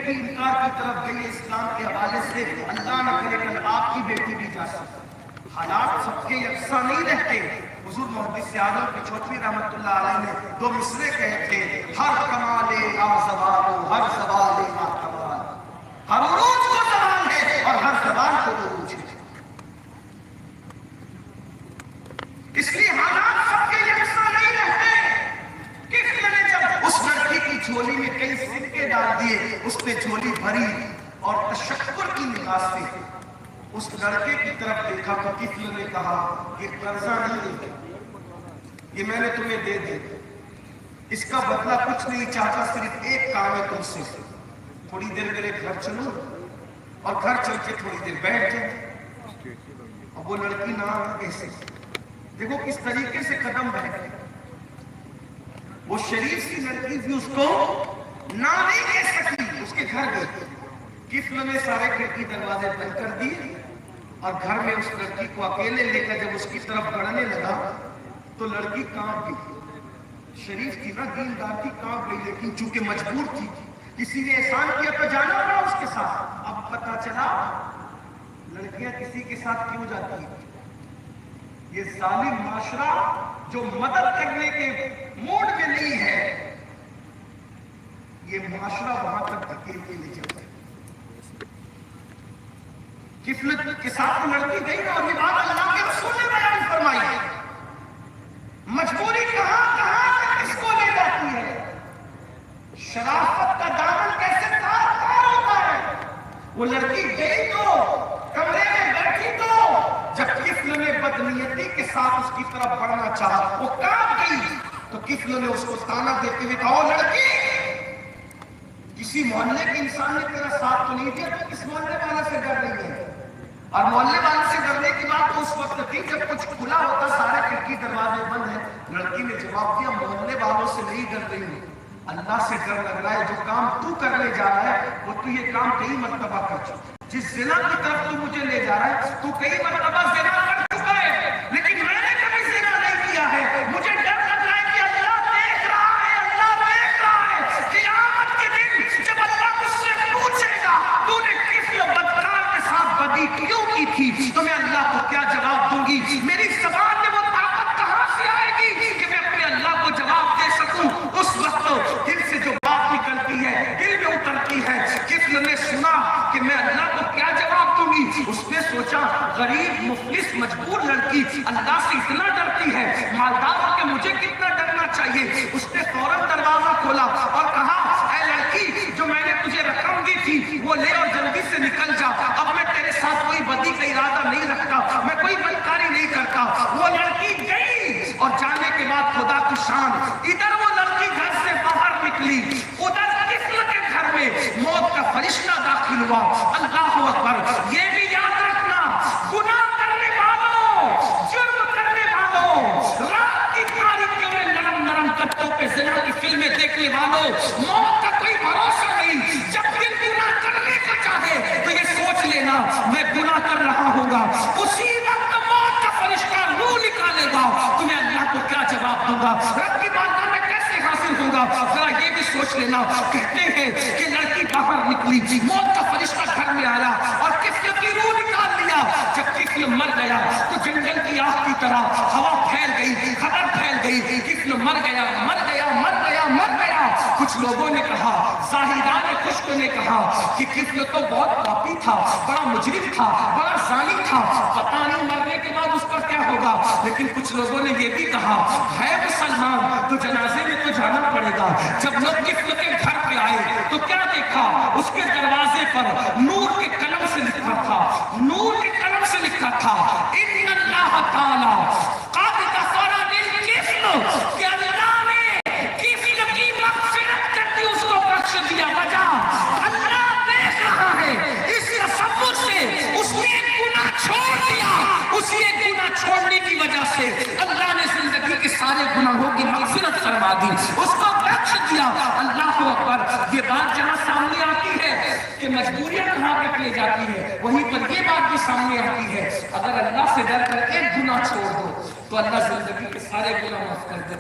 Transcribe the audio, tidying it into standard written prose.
بیٹی انکار کی طرف گئی اسلام کے حوالے سے، اللہ نہ کرے کل آپ کی بیٹی بھی جا سکتی۔ حالات سب کے یکساں نہیں رہتے۔ حضور محدث اعظم پچھوتوی رحمۃ اللہ علیہ نے دو مصرے کہے تھے، ہر کمال لا زوال، ہر زوال لا کمال۔ ہر عروج کو زوال ہے اور ہر زوال کو عروج ہے۔ اس لیے حالات سب کے یکساں نہیں رہتے۔ کس نے جب اس لڑکی کی جھولی میں کئی سکے ڈال دیے، اس نے جھولی بھری اور تشکر کی نگاہ سے اس لڑکے کی طرف دیکھا تو کفل نے کہا یہ قرضہ نہیں ہے، یہ میں نے تمہیں دے دیا، اس کا بدلہ کچھ نہیں چاہتا، صرف ایک کام ہے تم سے، تھوڑی دیر میرے گھر چلو اور گھر چل کے تھوڑی دیر بیٹھ جاؤ۔ اب وہ لڑکی نہ کیسے، دیکھو کس طریقے سے قدم بڑھے، وہ شریف سی لڑکی بھی اس کو نہ نہیں کہہ سکی، اس کے گھر گئی۔ کفل نے سارے کھڑکی دروازے بند کر دیے اور گھر میں اس لڑکی کو اکیلے لے کر جب اس کی طرف بڑھنے لگا تو لڑکی کانپ گئی۔ شریف تھی نا، دیندار تھی، کانپ گئی، لیکن چونکہ مجبور تھی، کسی نے احسان کیا تو جانا پڑا اس کے ساتھ۔ اب پتا چلا لڑکیاں کسی کے ساتھ کیوں جاتی ہیں۔ یہ ظالم معاشرہ جو مدد کرنے کے موڈ میں نہیں ہے، یہ معاشرہ وہاں تک دھکیل کے لے جاتا ہے۔ کفل کے ساتھ لڑکی گئی اور یہ بات اللہ کے رسول نے بیان فرمائی ہے۔ مجبوری کہاں کہاں اس کو لے جاتی ہے، شرافت کا دامن کیسے تار ہوتا ہے۔ وہ لڑکی گئی تو کمرے میں بیٹھی تو جب کفل نے بدنیتی کے ساتھ اس کی طرف بڑھنا چاہا، وہ کانپ گئی تو کفل نے اس کو تانا دیتے ہوئے کہا، لڑکی کسی محلے کے انسان نے تیرا ساتھ تو نہیں دیا، تو کس محلے والے سے ڈر رہی ہے؟ اور محلے والے سے ڈرنے کی بات تو اس وقت تھی جب کچھ کھلا ہوتا، سارے کھڑکی دروازے بند ہیں۔ لڑکی نے جواب دیا، محلے والوں سے نہیں ڈر رہی ہوں، اللہ سے ڈر لگ رہا ہے، جو کام تو کرنے جا رہا ہے وہ تو یہ کام کئی مرتبہ کر چکا، جس زنا کی طرف تو مجھے لے جا رہا ہے تو کئی مرتبہ زنا کر چکا ہے، لیکن میں نے کبھی زنا نہیں کیا ہے۔ مجھے ڈر لگ رہا ہے کہ اللہ دیکھ رہا ہے، اللہ دیکھ رہا ہے، قیامت کے دن جب اللہ مجھ سے پوچھے گا تو نے کس بدکار کے ساتھ بدی کیوں کی تھی، تو میں اللہ کو کیا جواب دوں گی؟ میری زبان میں وہ طاقت کہاں سے آئے گی کہ میں اپنے اللہ کو جواب دے سکوں؟ اس وقت دل سے جو بات نکلتی ہے، دل میں اترتی ہے۔ کفل نے سنا کہ میں اللہ کو کیا جواب دوں گی، اس نے سوچا غریب مفلس مجبور لڑکی اللہ سے اتنا ڈرتی ہے، مالدار ہو کے مجھے کتنا ڈرنا چاہیے۔ اس نے فوراً دروازہ کھولا اور کہا، اے لڑکی جو میں نے تجھے رقم دی تھی وہ لے اور جلدی سے نکل جا، اب میں تیرے ساتھ کوئی بدی کا ارادہ نہیں رکھتا، میں کوئی بدکاری نہیں کرتا۔ وہ لڑکی گئی اور جانے کے بعد خدا کی شان، ادھر وہ لڑکی گھر سے باہر نکلی، ادھر کفل کے گھر میں موت کا فرشتہ داخل ہوا۔ اللہ اکبر۔ یہ بھی یاد رکھنا، گناہ کرنے والوں، جرم کرنے والوں، رات کی تاریکیوں میں نرم نرم کتوں پہ زنا کی فلمیں دیکھنے والوں، موت کا کوئی بھروسہ نہیں۔ جب دل گناہ کرنے کا چاہے تو یہ سوچ لینا میں گناہ کر رہا ہوں گا، اسی وقت موت کا فرشتہ روح نکالے گا تو میں اللہ کو کیا جواب دوں گا، رب کی بارگاہ میں کیسے حاضر ہوں گا۔ ذرا یہ بھی سوچ لینا، کہتے ہیں کہ لڑکی باہر نکلی، موت کا فرشتہ گھر میں آیا اور کفل کی روح نکال لیا۔ جب کفل مر گیا تو جنگل کی آگ کی طرح ہوا پھیل گئی، خبر پھیل گئی، کفل مر گیا، مر گیا، مر گیا، مر گیا۔ کچھ لوگوں نے کہا، زاہدان خشک نے کہا کہ کفل تو بہت پاپی تھا، بڑا مجرم تھا، بڑا ظالم تھا، پتہ نہیں مرنے کے بعد اس کا کیا ہوگا۔ لیکن کچھ لوگوں نے یہ بھی کہا، ہے مسلمان تو جنازے میں تو جانا پڑے گا۔ جب لوگ کفل کے گھر پہ آئے تو کیا دیکھا، اس کے دروازے پر نور کے قلم سے لکھا تھا، نور کے قلم سے لکھا تھا، ان اللہ تعالی قد غفر للکفل، کہ اللہ نے کفل کی مغفرت کر دی، اس کو بخش دیا۔ وجہ اللہ دیکھ رہا ہے، اس تصور سے اس نے ایک گناہ چھوڑ دیا، اسی ایک گناہ چھوڑنے کی وجہ سے اللہ نے زندگی کے سارے گناہوں کی مغفرت فرما دی، اس کو بخش دیا۔ اللہ اکبر۔ یہ بات جہاں سامنے آتی ہے کہ مجبوریاں کہاں تک لے جاتی ہے، وہیں پر یہ بات بھی سامنے آتی ہے، اگر اللہ سے ڈر کر ایک گناہ چھوڑ دو تو اللہ زندگی کے سارے گناہ معاف کر دے۔